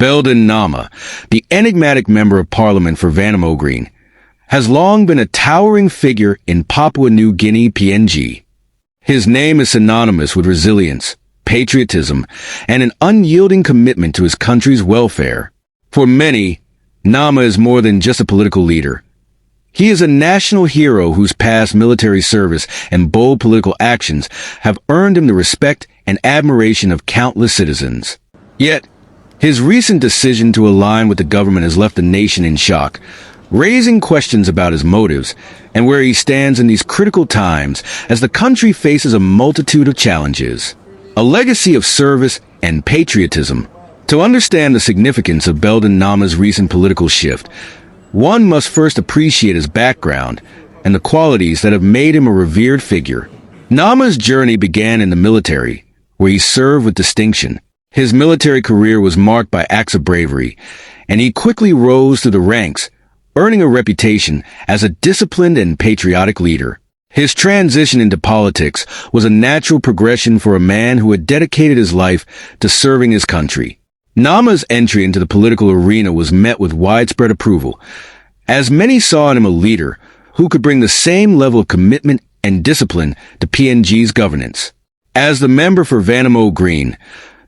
Belden Namah, the enigmatic member of parliament for Vanimo Green, has long been a towering figure in Papua New Guinea (PNG). His name is synonymous with resilience, patriotism, and an unyielding commitment to his country's welfare. For many, Namah is more than just a political leader. He is a national hero whose past military service and bold political actions have earned him the respect and admiration of countless citizens. Yet, his recent decision to align with the government has left the nation in shock, raising questions about his motives and where he stands in these critical times as the country faces a multitude of challenges. A legacy of service and patriotism. To understand the significance of Belden Namah's recent political shift, one must first appreciate his background and the qualities that have made him a revered figure. Namah's journey began in the military, where he served with distinction. His military career was marked by acts of bravery, and he quickly rose through the ranks, earning a reputation as a disciplined and patriotic leader. His transition into politics was a natural progression for a man who had dedicated his life to serving his country. Namah's entry into the political arena was met with widespread approval, as many saw in him a leader who could bring the same level of commitment and discipline to PNG's governance. As the member for Vanimo Green,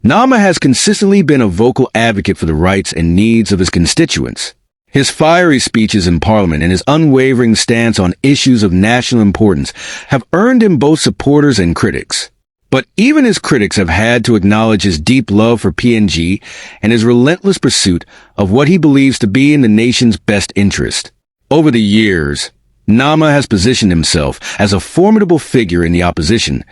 Namah has consistently been a vocal advocate for the rights and needs of his constituents. His fiery speeches in Parliament and his unwavering stance on issues of national importance have earned him both supporters and critics. But even his critics have had to acknowledge his deep love for PNG and his relentless pursuit of what he believes to be in the nation's best interest. Over the years, Namah has positioned himself as a formidable figure in the opposition,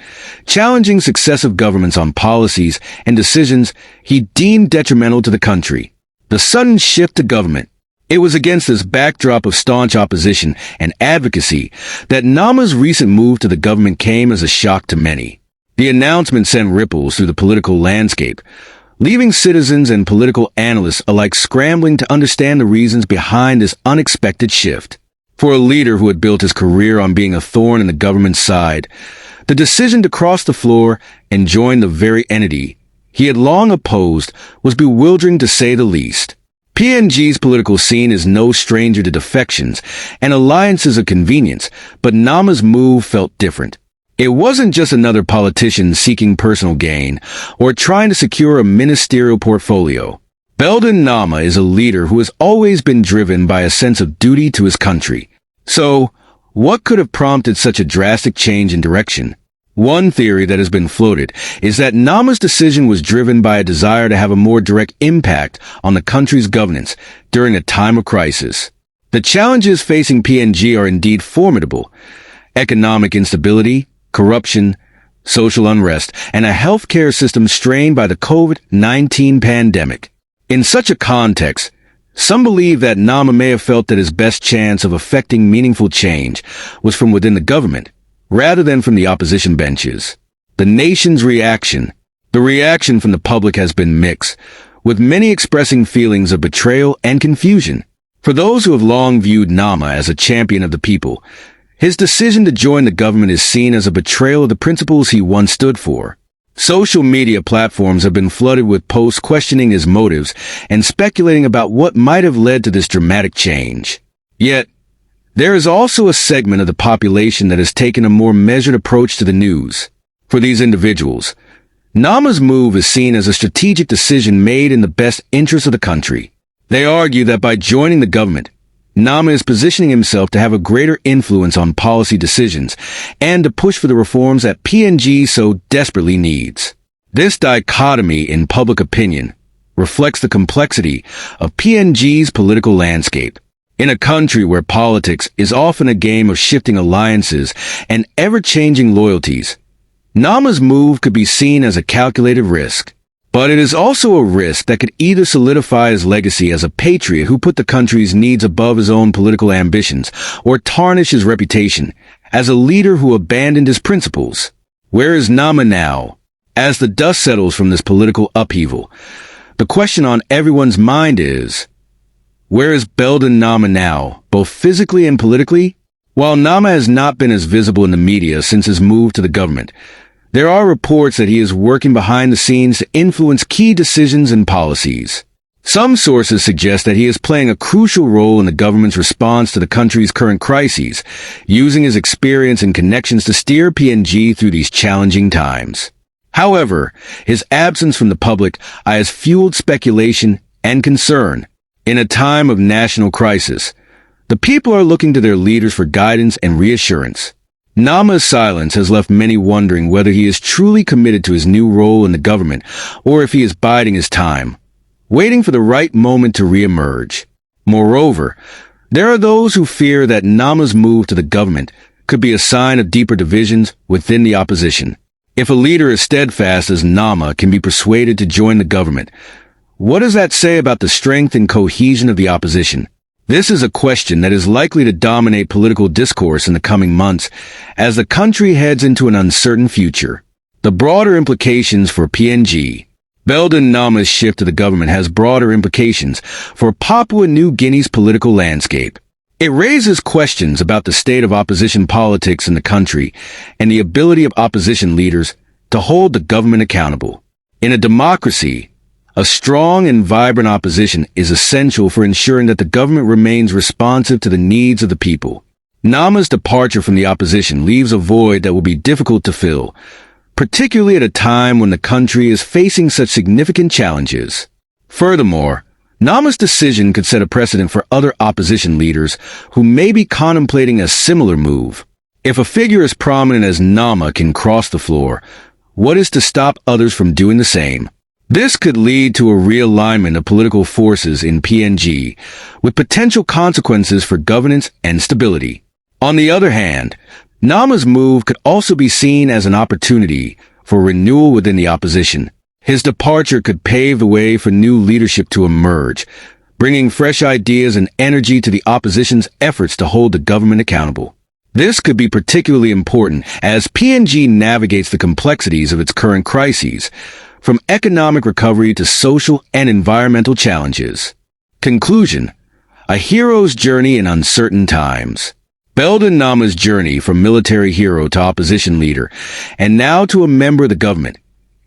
challenging successive governments on policies and decisions he deemed detrimental to the country. The sudden shift to government. It was against this backdrop of staunch opposition and advocacy that Namah's recent move to the government came as a shock to many. The announcement sent ripples through the political landscape, leaving citizens and political analysts alike scrambling to understand the reasons behind this unexpected shift. For a leader who had built his career on being a thorn in the government's side, the decision to cross the floor and join the very entity he had long opposed was bewildering to say the least. PNG's political scene is no stranger to defections and alliances of convenience, but Namah's move felt different. It wasn't just another politician seeking personal gain or trying to secure a ministerial portfolio. Belden Namah is a leader who has always been driven by a sense of duty to his country. So, what could have prompted such a drastic change in direction? One theory that has been floated is that Namah's decision was driven by a desire to have a more direct impact on the country's governance during a time of crisis. The challenges facing PNG are indeed formidable. Economic instability, corruption, social unrest, and a healthcare system strained by the COVID-19 pandemic. In such a context, some believe that Namah may have felt that his best chance of effecting meaningful change was from within the government, rather than from the opposition benches. The nation's reaction. The reaction from the public has been mixed, with many expressing feelings of betrayal and confusion. For those who have long viewed Namah as a champion of the people, his decision to join the government is seen as a betrayal of the principles he once stood for. Social media platforms have been flooded with posts questioning his motives and speculating about what might have led to this dramatic change. Yet, there is also a segment of the population that has taken a more measured approach to the news. For these individuals, Namah's move is seen as a strategic decision made in the best interest of the country. They argue that by joining the government, Namah is positioning himself to have a greater influence on policy decisions and to push for the reforms that PNG so desperately needs. This dichotomy in public opinion reflects the complexity of PNG's political landscape. In a country where politics is often a game of shifting alliances and ever-changing loyalties, Namah's move could be seen as a calculated risk. But it is also a risk that could either solidify his legacy as a patriot who put the country's needs above his own political ambitions, or tarnish his reputation as a leader who abandoned his principles. Where is Namah now? As the dust settles from this political upheaval, the question on everyone's mind is, where is Belden Namah now, both physically and politically? While Namah has not been as visible in the media since his move to the government, there are reports that he is working behind the scenes to influence key decisions and policies. Some sources suggest that he is playing a crucial role in the government's response to the country's current crises, using his experience and connections to steer PNG through these challenging times. However, his absence from the public eye has fueled speculation and concern. In a time of national crisis, the people are looking to their leaders for guidance and reassurance. Namah's silence has left many wondering whether he is truly committed to his new role in the government or if he is biding his time, waiting for the right moment to re-emerge. Moreover, there are those who fear that Namah's move to the government could be a sign of deeper divisions within the opposition. If a leader as steadfast as Namah can be persuaded to join the government, what does that say about the strength and cohesion of the opposition? This is a question that is likely to dominate political discourse in the coming months as the country heads into an uncertain future. The broader implications for PNG. Belden Namah's shift to the government has broader implications for Papua New Guinea's political landscape. It raises questions about the state of opposition politics in the country and the ability of opposition leaders to hold the government accountable. In a democracy, a strong and vibrant opposition is essential for ensuring that the government remains responsive to the needs of the people. Namah's departure from the opposition leaves a void that will be difficult to fill, particularly at a time when the country is facing such significant challenges. Furthermore, Namah's decision could set a precedent for other opposition leaders who may be contemplating a similar move. If a figure as prominent as Namah can cross the floor, what is to stop others from doing the same? This could lead to a realignment of political forces in PNG, with potential consequences for governance and stability. On the other hand, Namah's move could also be seen as an opportunity for renewal within the opposition. His departure could pave the way for new leadership to emerge, bringing fresh ideas and energy to the opposition's efforts to hold the government accountable. This could be particularly important as PNG navigates the complexities of its current crises, from economic recovery to social and environmental challenges. Conclusion: a hero's journey in uncertain times. Belden Namah's journey from military hero to opposition leader, and now to a member of the government,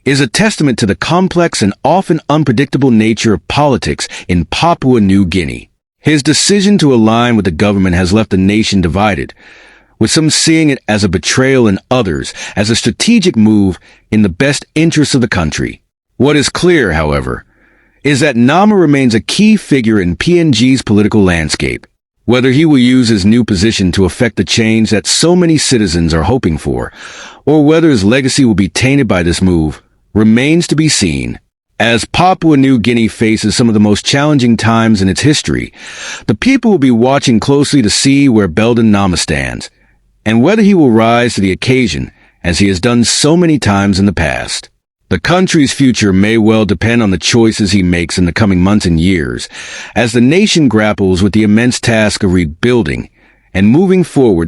is a testament to the complex and often unpredictable nature of politics in Papua New Guinea. His decision to align with the government has left the nation divided, with some seeing it as a betrayal and others as a strategic move in the best interests of the country. What is clear, however, is that Namah remains a key figure in PNG's political landscape. Whether he will use his new position to effect the change that so many citizens are hoping for, or whether his legacy will be tainted by this move, remains to be seen. As Papua New Guinea faces some of the most challenging times in its history, the people will be watching closely to see where Belden Namah stands, and whether he will rise to the occasion as he has done so many times in the past. The country's future may well depend on the choices he makes in the coming months and years, as the nation grapples with the immense task of rebuilding and moving forward.